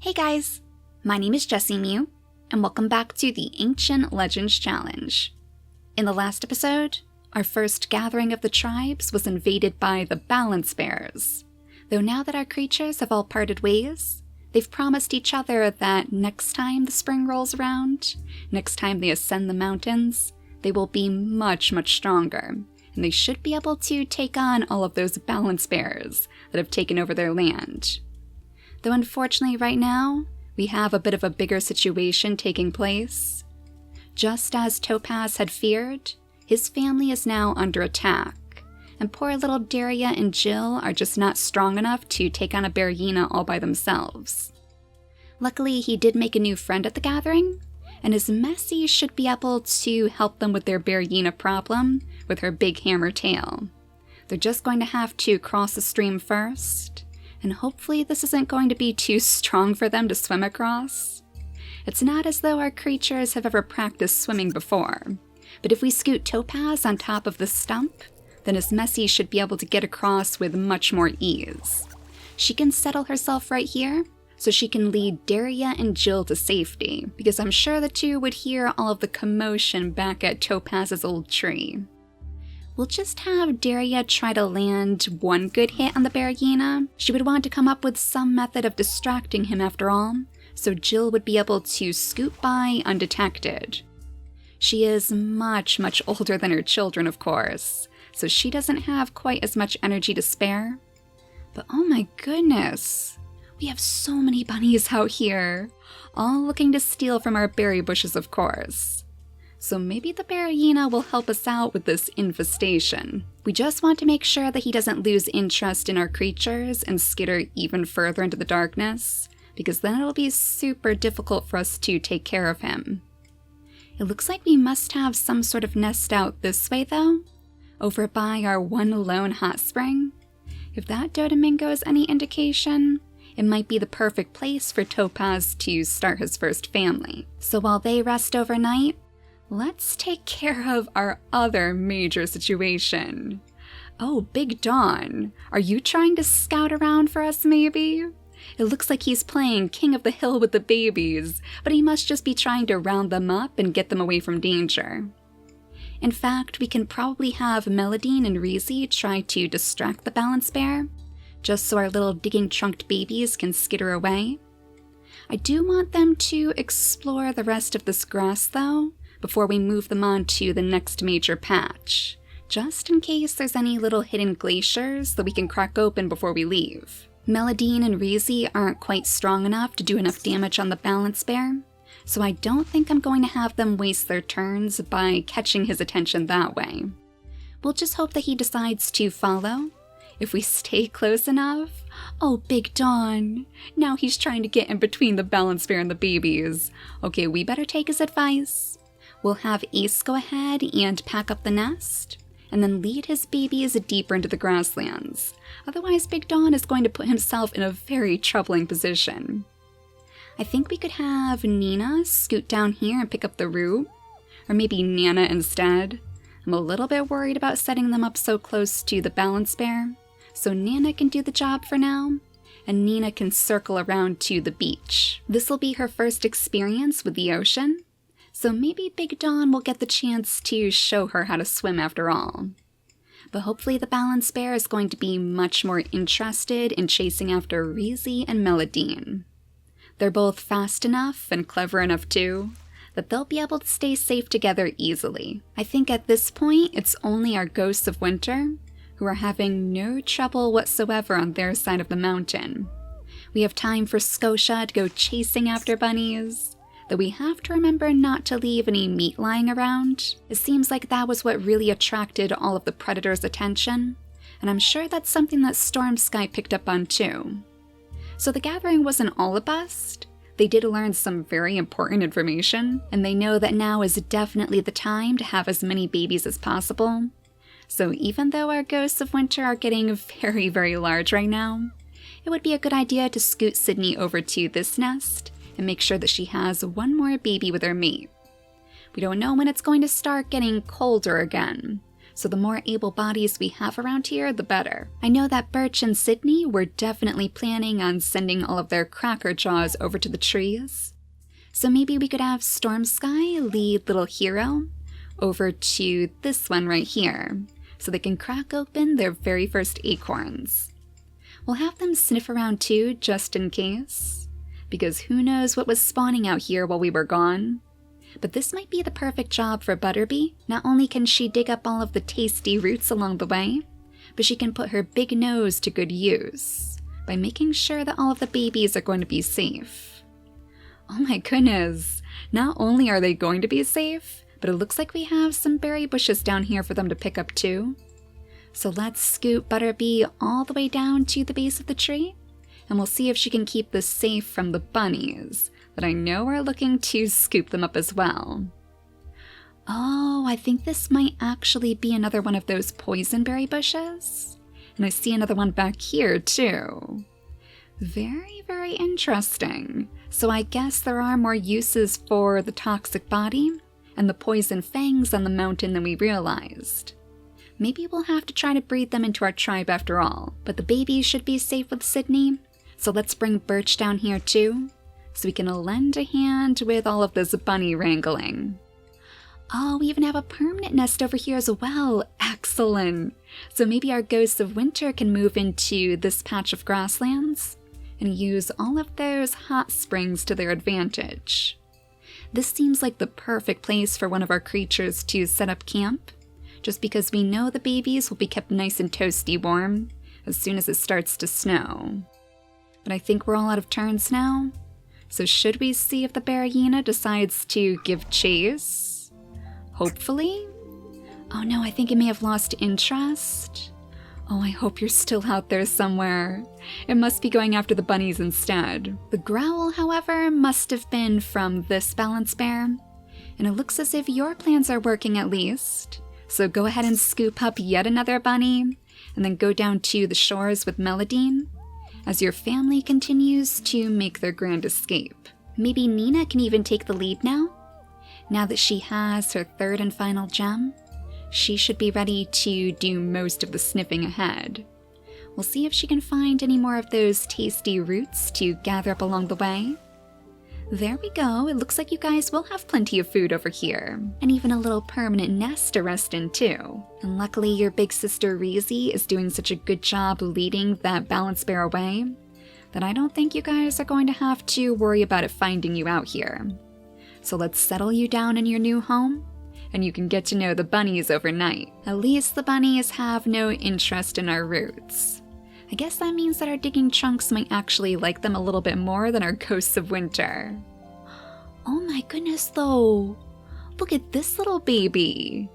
Hey guys, my name is JessiMew, and welcome back to the Ancient Legends Challenge. In the last episode, our first gathering of the tribes was invaded by the Balance Bears. Though now that our creatures have all parted ways, they've promised each other that next time the spring rolls around, next time they ascend the mountains, they will be much stronger, and they should be able to take on all of those Balance Bears that have taken over their land. Though unfortunately right now, we have a bit of a bigger situation taking place. Just as Topaz had feared, his family is now under attack, and poor little Daria and Jill are just not strong enough to take on a bearyena all by themselves. Luckily, he did make a new friend at the gathering, and Ismesi should be able to help them with their bearyena problem with her big hammer tail. They're just going to have to cross the stream first, and hopefully this isn't going to be too strong for them to swim across. It's not as though our creatures have ever practiced swimming before, but if we scoot Topaz on top of the stump, then Ismesi should be able to get across with much more ease. She can settle herself right here, so she can lead Daria and Jill to safety, because I'm sure the two would hear all of the commotion back at Topaz's old tree. We'll just have Daria try to land one good hit on the bearyena. She would want to come up with some method of distracting him after all, so Jill would be able to scoot by undetected. She is much older than her children, of course, so she doesn't have quite as much energy to spare. But oh my goodness, we have so many bunnies out here, all looking to steal from our berry bushes, of course. So maybe the bearyena will help us out with this infestation. We just want to make sure that he doesn't lose interest in our creatures and skitter even further into the darkness, because then it'll be super difficult for us to take care of him. It looks like we must have some sort of nest out this way though, over by our one lone hot spring. If that Dodomingo is any indication, it might be the perfect place for Topaz to start his first family. So while they rest overnight, let's take care of our other major situation. Oh, Big Dawn, are you trying to scout around for us maybe? It looks like he's playing King of the Hill with the babies, but he must just be trying to round them up and get them away from danger. In fact, we can probably have Meladyn and Reezy try to distract the Balance Bear, just so our little digging-trunked babies can skitter away. I do want them to explore the rest of this grass though, before we move them on to the next major patch, just in case there's any little hidden glaciers that we can crack open before we leave. Meladyn and Reezy aren't quite strong enough to do enough damage on the Balance Bear, so I don't think I'm going to have them waste their turns by catching his attention that way. We'll just hope that he decides to follow. If we stay close enough. Oh, Big Dawn, now he's trying to get in between the Balance Bear and the babies. Okay, we better take his advice. We'll have Ace go ahead and pack up the nest, and then lead his babies deeper into the grasslands. Otherwise, Big Dawn is going to put himself in a very troubling position. I think we could have Nina scoot down here and pick up the root, or maybe Nana instead. I'm a little bit worried about setting them up so close to the Balance Bear, so Nana can do the job for now, and Nina can circle around to the beach. This will be her first experience with the ocean, so maybe Big Dawn will get the chance to show her how to swim after all. But hopefully the Balance Bear is going to be much more interested in chasing after Reezy and Meladyn. They're both fast enough and clever enough too, that they'll be able to stay safe together easily. I think at this point it's only our Ghosts of Winter who are having no trouble whatsoever on their side of the mountain. We have time for Scotia to go chasing after bunnies, though we have to remember not to leave any meat lying around. It seems like that was what really attracted all of the predators' attention, and I'm sure that's something that Storm Sky picked up on too. So the gathering wasn't all a bust. They did learn some very important information, and they know that now is definitely the time to have as many babies as possible. So even though our Ghosts of Winter are getting very large right now, it would be a good idea to scoot Sydney over to this nest and make sure that she has one more baby with her mate. We don't know when it's going to start getting colder again, So the more able bodies we have around here, the better. I know that Birch and Sydney were definitely planning on sending all of their cracker jaws over to the trees. So maybe we could have Storm Sky lead little Hero over to this one right here, so they can crack open their very first acorns. We'll have them sniff around too, just in case, because who knows what was spawning out here while we were gone. But this might be the perfect job for Butterbee. Not only can she dig up all of the tasty roots along the way, but she can put her big nose to good use by making sure that all of the babies are going to be safe. Oh my goodness, not only are they going to be safe, but it looks like we have some berry bushes down here for them to pick up too. So let's scoot Butterbee all the way down to the base of the tree, and we'll see if she can keep this safe from the bunnies that I know are looking to scoop them up as well. Oh, I think this might actually be another one of those poison berry bushes. And I see another one back here too. Very, very interesting. So I guess there are more uses for the toxic body and the poison fangs on the mountain than we realized. Maybe we'll have to try to breed them into our tribe after all. But the babies should be safe with Sydney, so let's bring Birch down here too, so we can lend a hand with all of this bunny wrangling. Oh, we even have a permanent nest over here as well. Excellent. So maybe our ghosts of winter can move into this patch of grasslands and use all of those hot springs to their advantage. This seems like the perfect place for one of our creatures to set up camp, just because we know the babies will be kept nice and toasty warm as soon as it starts to snow. But I think we're all out of turns now. So should we see if the bearyena decides to give chase? Hopefully? Oh no, I think it may have lost interest. Oh, I hope you're still out there somewhere. It must be going after the bunnies instead. The growl, however, must have been from this balance bear. And it looks as if your plans are working at least. So go ahead and scoop up yet another bunny, and then go down to the shores with Meladyn, as your family continues to make their grand escape. Maybe Nina can even take the lead now? Now that she has her third and final gem, she should be ready to do most of the sniffing ahead. We'll see if she can find any more of those tasty roots to gather up along the way. There we go, it looks like you guys will have plenty of food over here, and even a little permanent nest to rest in too. And luckily your big sister Reezy is doing such a good job leading that balance bear away that I don't think you guys are going to have to worry about it finding you out here. So let's settle you down in your new home, and you can get to know the bunnies overnight. At least the bunnies have no interest in our roots. I guess that means that our digging chunks might actually like them a little bit more than our ghosts of winter. Oh my goodness though, look at this little baby.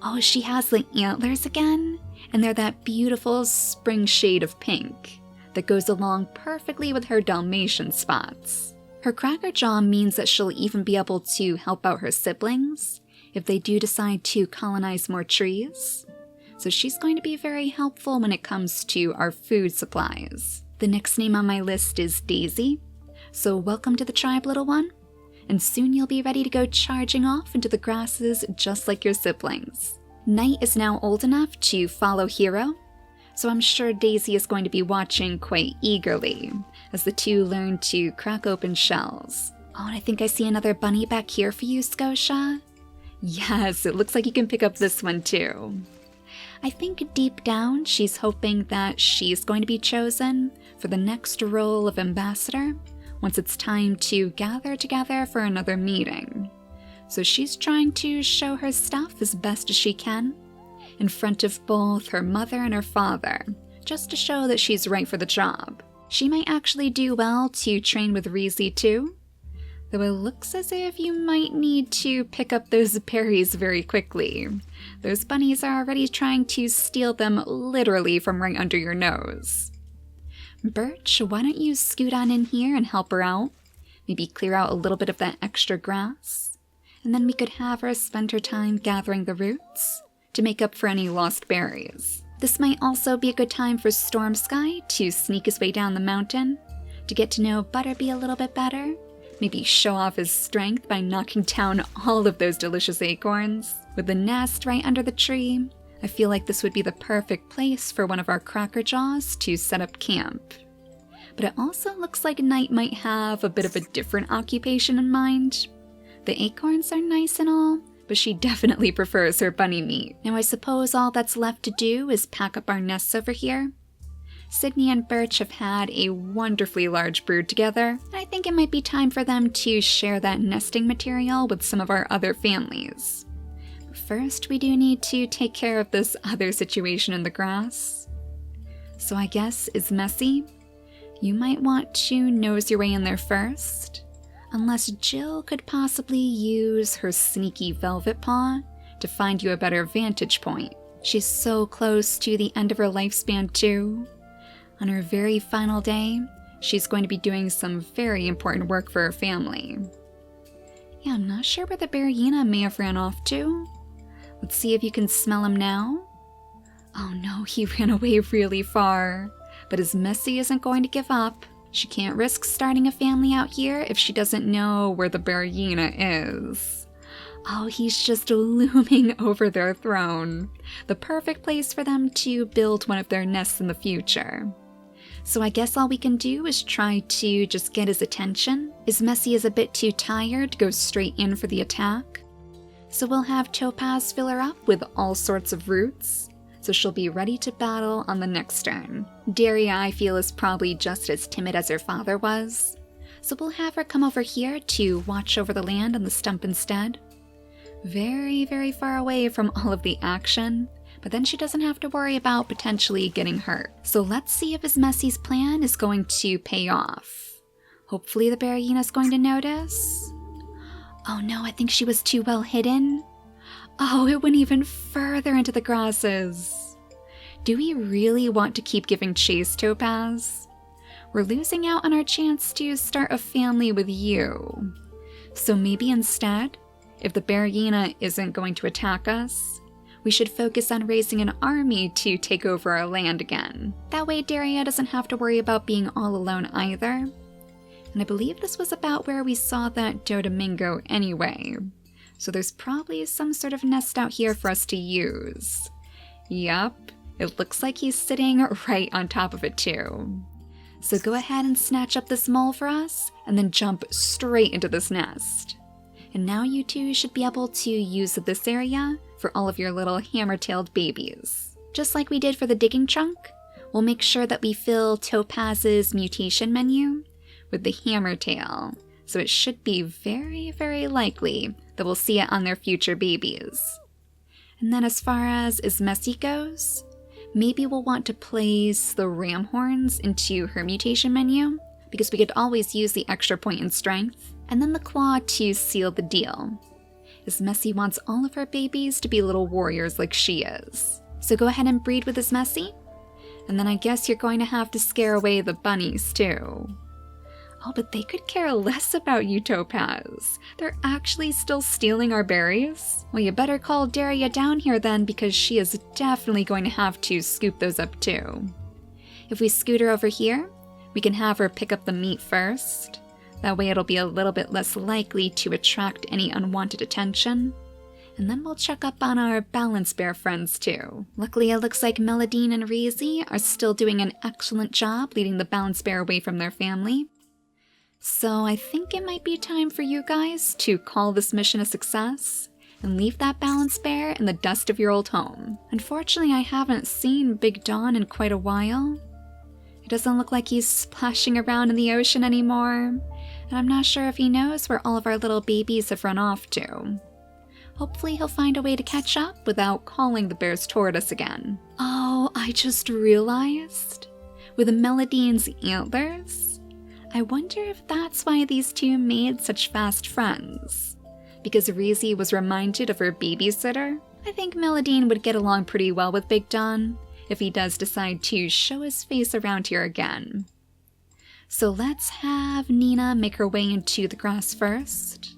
Oh, she has the antlers again, and they're that beautiful spring shade of pink that goes along perfectly with her Dalmatian spots. Her cracker jaw means that she'll even be able to help out her siblings if they do decide to colonize more trees. So she's going to be very helpful when it comes to our food supplies. The next name on my list is Daisy. So welcome to the tribe, little one. And soon you'll be ready to go charging off into the grasses just like your siblings. Night is now old enough to follow Hero, so I'm sure Daisy is going to be watching quite eagerly as the two learn to crack open shells. Oh, and I think I see another bunny back here for you, Scotia. Yes, it looks like you can pick up this one too. I think deep down she's hoping that she's going to be chosen for the next role of ambassador once it's time to gather together for another meeting. So she's trying to show her stuff as best as she can in front of both her mother and her father, just to show that she's right for the job. She might actually do well to train with Reezy too, though it looks as if you might need to pick up those berries very quickly. Those bunnies are already trying to steal them literally from right under your nose. Birch, why don't you scoot on in here and help her out? Maybe clear out a little bit of that extra grass, and then we could have her spend her time gathering the roots to make up for any lost berries. This might also be a good time for Storm Sky to sneak his way down the mountain to get to know Butterbee a little bit better. Maybe show off his strength by knocking down all of those delicious acorns. With the nest right under the tree, I feel like this would be the perfect place for one of our crackerjaws to set up camp. But it also looks like Knight might have a bit of a different occupation in mind. The acorns are nice and all, but she definitely prefers her bunny meat. Now I suppose all that's left to do is pack up our nests over here. Sydney and Birch have had a wonderfully large brood together, and I think it might be time for them to share that nesting material with some of our other families. But first, we do need to take care of this other situation in the grass. So I guess, Ismesi, you might want to nose your way in there first, unless Jill could possibly use her sneaky velvet paw to find you a better vantage point. She's so close to the end of her lifespan too. On her very final day, she's going to be doing some very important work for her family. Yeah, I'm not sure where the bearyena may have ran off to. Let's see if you can smell him now. Oh no, he ran away really far. But Ismesi isn't going to give up. She can't risk starting a family out here if she doesn't know where the bearyena is. Oh, he's just looming over their throne. The perfect place for them to build one of their nests in the future. So I guess all we can do is try to just get his attention. Ismesi is a bit too tired to go straight in for the attack. So we'll have Topaz fill her up with all sorts of roots, so she'll be ready to battle on the next turn. Daria, I feel, is probably just as timid as her father was, so we'll have her come over here to watch over the land on the stump instead. Very, very far away from all of the action, but then she doesn't have to worry about potentially getting hurt. So let's see if Ismesi's plan is going to pay off. Hopefully the bearyena's going to notice. Oh no, I think she was too well hidden. Oh, it went even further into the grasses. Do we really want to keep giving chase, Topaz? We're losing out on our chance to start a family with you. So maybe instead, if the bearyena isn't going to attack us, we should focus on raising an army to take over our land again. That way Daria doesn't have to worry about being all alone either. And I believe this was about where we saw that Dodomingo anyway. So there's probably some sort of nest out here for us to use. Yup, it looks like he's sitting right on top of it too. So go ahead and snatch up this mole for us, and then jump straight into this nest. And now you two should be able to use this area for all of your little hammer-tailed babies. Just like we did for the digging chunk, we'll make sure that we fill Topaz's mutation menu with the hammer tail. So it should be very, very likely that we'll see it on their future babies. And then as far as Ismesi goes, maybe we'll want to place the ram horns into her mutation menu, because we could always use the extra point in strength, and then the claw to seal the deal. Ismesi wants all of her babies to be little warriors like she is. So go ahead and breed with Ismesi, and then I guess you're going to have to scare away the bunnies too. Oh, but they could care less about you, Topaz. They're actually still stealing our berries? Well, you better call Daria down here then, because she is definitely going to have to scoop those up too. If we scoot her over here, we can have her pick up the meat first. That way it'll be a little bit less likely to attract any unwanted attention. And then we'll check up on our balance bear friends too. Luckily it looks like Meladyn and Reezy are still doing an excellent job leading the balance bear away from their family. So I think it might be time for you guys to call this mission a success and leave that balance bear in the dust of your old home. Unfortunately, I haven't seen Big Don in quite a while. It doesn't look like he's splashing around in the ocean anymore, and I'm not sure if he knows where all of our little babies have run off to. Hopefully he'll find a way to catch up without calling the bears toward us again. Oh, I just realized, with Meladyn's antlers, I wonder if that's why these two made such fast friends. Because Reezy was reminded of her babysitter? I think Meladyn would get along pretty well with Big Don if he does decide to show his face around here again. So let's have Nina make her way into the grass first,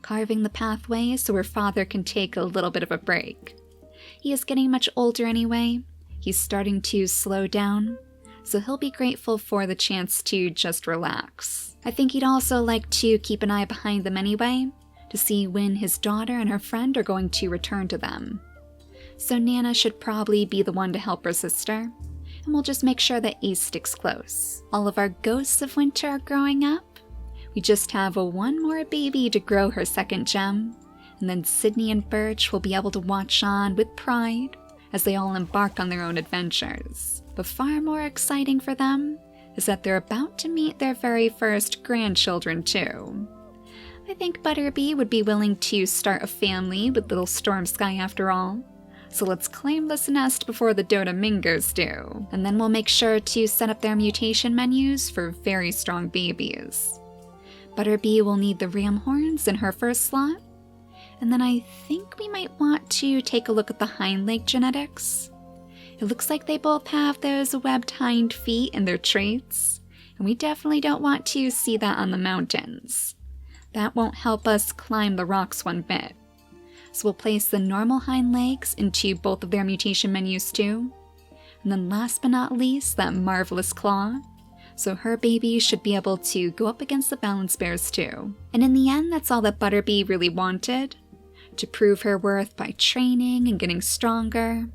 carving the pathway so her father can take a little bit of a break. He is getting much older anyway. He's starting to slow down, so he'll be grateful for the chance to just relax. I think he'd also like to keep an eye behind them anyway, to see when his daughter and her friend are going to return to them. So Nana should probably be the one to help her sister, and we'll just make sure that Ace sticks close. All of our ghosts of winter are growing up. We just have one more baby to grow her second gem, and then Sydney and Birch will be able to watch on with pride as they all embark on their own adventures. But far more exciting for them is that they're about to meet their very first grandchildren too. I think Butterbee would be willing to start a family with little Storm Sky after all. So let's claim this nest before the Dodamingers do. And then we'll make sure to set up their mutation menus for very strong babies. Butterbee will need the ram horns in her first slot. And then I think we might want to take a look at the hind leg genetics. It looks like they both have those webbed hind feet in their traits. And we definitely don't want to see that on the mountains. That won't help us climb the rocks one bit. So we'll place the normal hind legs into both of their mutation menus too. And then last but not least, that marvelous claw. So her baby should be able to go up against the balance bears too. And in the end, that's all that Butterbee really wanted. To prove her worth by training and getting stronger.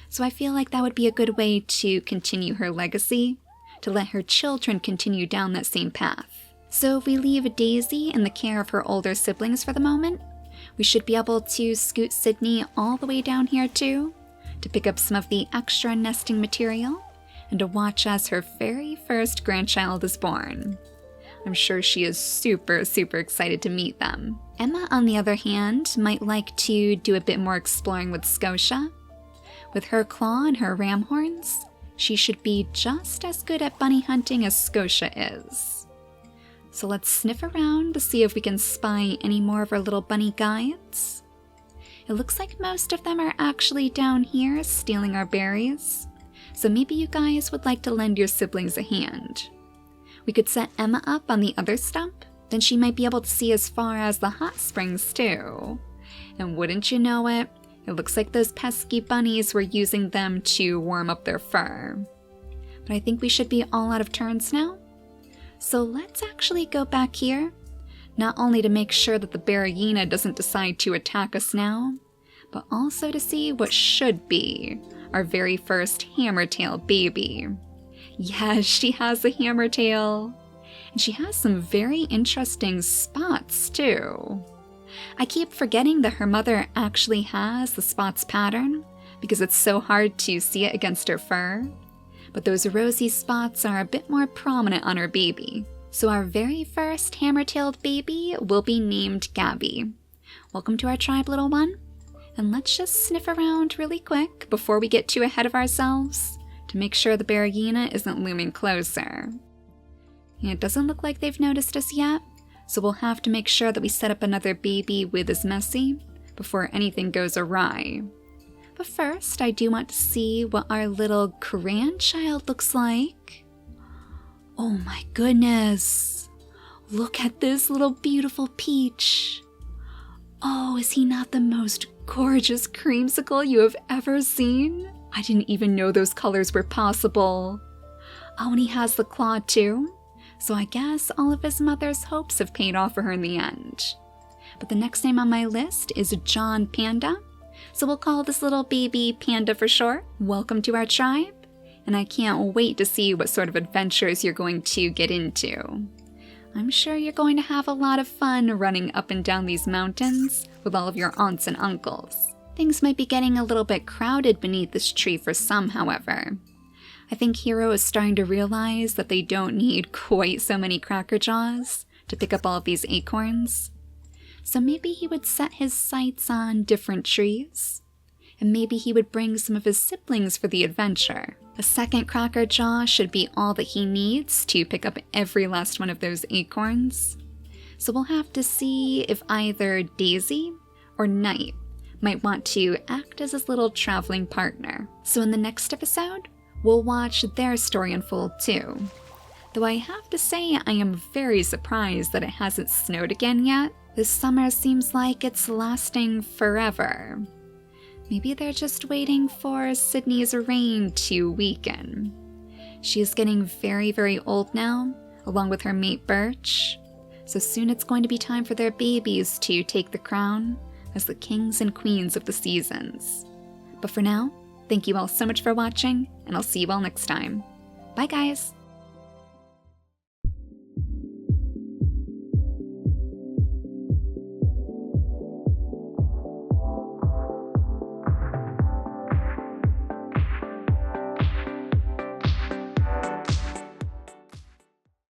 So I feel like that would be a good way to continue her legacy. To let her children continue down that same path. So if we leave Daisy in the care of her older siblings for the moment, we should be able to scoot Sydney all the way down here too, to pick up some of the extra nesting material, and to watch as her very first grandchild is born. I'm sure she is super excited to meet them. Emma, on the other hand, might like to do a bit more exploring with Scotia. With her claw and her ram horns, she should be just as good at bunny hunting as Scotia is. So let's sniff around to see if we can spy any more of our little bunny guides. It looks like most of them are actually down here stealing our berries. So maybe you guys would like to lend your siblings a hand. We could set Emma up on the other stump, then she might be able to see as far as the hot springs too. And wouldn't you know it, it looks like those pesky bunnies were using them to warm up their fur. But I think we should be all out of turns now. So let's actually go back here, not only to make sure that the bearyena doesn't decide to attack us now, but also to see what should be our very first hammertail baby. Yes, she has a hammertail, and she has some very interesting spots too. I keep forgetting that her mother actually has the spots pattern because it's so hard to see it against her fur. But those rosy spots are a bit more prominent on her baby. So our very first hammer-tailed baby will be named Gabby. Welcome to our tribe, little one. And let's just sniff around really quick before we get too ahead of ourselves to make sure the bearyena isn't looming closer. And it doesn't look like they've noticed us yet, so we'll have to make sure that we set up another baby with Ismesi before anything goes awry. But first, I do want to see what our little grandchild looks like. Oh my goodness! Look at this little beautiful peach! Oh, is he not the most gorgeous creamsicle you have ever seen? I didn't even know those colors were possible. Oh, and he has the claw too, so I guess all of his mother's hopes have paid off for her in the end. But the next name on my list is John Panda. So we'll call this little baby Panda for short. Welcome to our tribe, and I can't wait to see what sort of adventures you're going to get into. I'm sure you're going to have a lot of fun running up and down these mountains with all of your aunts and uncles. Things might be getting a little bit crowded beneath this tree for some, however. I think Hero is starting to realize that they don't need quite so many Cracker Jaws to pick up all of these acorns. So maybe he would set his sights on different trees, and maybe he would bring some of his siblings for the adventure. A second Cracker Jaw should be all that he needs to pick up every last one of those acorns. So we'll have to see if either Daisy or Knight might want to act as his little traveling partner. So in the next episode, we'll watch their story unfold too. Though I have to say I am very surprised that it hasn't snowed again yet. This summer seems like it's lasting forever. Maybe they're just waiting for Sydney's reign to weaken. She is getting very old now, along with her mate Birch. So soon it's going to be time for their babies to take the crown as the kings and queens of the seasons. But for now, thank you all so much for watching, and I'll see you all next time. Bye guys!